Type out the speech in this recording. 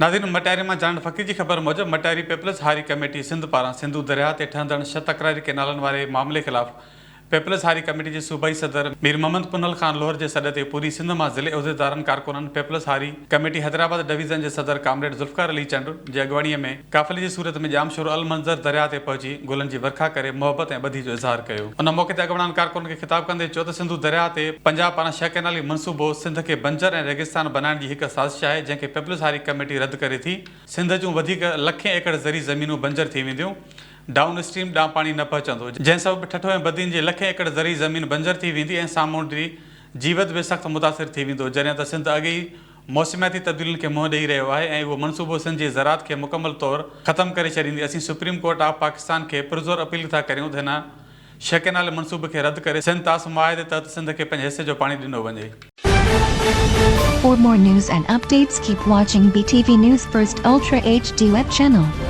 नाज़रीन, मटियारी में जॉन फकीर की खबर मूजब मटियारी पीपलज़ háري ڪميٽي सिंध पारां सिंधु دريا ते ٺھندڙ तकरारी ڪئنالن वारे मामले खिलाफ पीपलज़ háري ڪميٽي जे सूबाई सदर मीर मोहम्मद पुनल खान लोहर जे सॾ ते पूरी सिंध मां ज़िले عہديدارن कारकुननि पीपलज़ háري ڪميٽي हैदराबाद डिवीज़न जे सदर कामरेड ज़ुल्फकार अली चंड जे अॻुवाणीअ में काफ़िले जी सूरत में जाम शुरू अलमंज़र दरिया ते पहुची गुलनि जी वर्खा करे मोहब्बत ऐं ॿधी जो इज़हार कयो। उन मौक़े ते अॻुवाणनि कारकुननि खे ख़िताब कंदे चयो त सिंधु दरिया ते पंजाब पारां 6 कैनाली मनसूबो सिंध खे बंजर ऐं रेगिस्तान बनाइण जी हिकु साज़िश आहे जंहिंखे पीपलज़ háري ڪميٽي रद्द करे थी। सिंध जूं वधीक लखें एकड़ ज़री ज़मीनूं बंजर थी वेंदियूं, डाउन स्ट्रीम ॾांहुं पाणी न पहुचंदो, जंहिं सबबु ठठो ऐं बदीन जी लखें एकड़ ज़री ज़मीन बंजर थी वेंदी ऐं सामूंडी जीवत बि सख़्तु मुतासिर थी वेंदो। जॾहिं त सिंध अॻे ई मौसमियाती तब्दीलियुनि खे मुंहुं ॾेई रहियो आहे ऐं उहो मनसूबो सिंध जी ज़राअत खे मुकमल तौरु ख़तमु करे छॾींदी। असीं सुप्रीम कोर्ट ऑफ पाकिस्तान खे पुरज़ोर अपील था करियूं त हिन 6 कैनाल मनसूबे खे रद्द करे सिंध तास मुआहिदे तहत सिंध खे पंहिंजे हिसे जो पाणी ॾिनो वञे। For more news and updates, keep watching BTV News First Ultra HD web channel.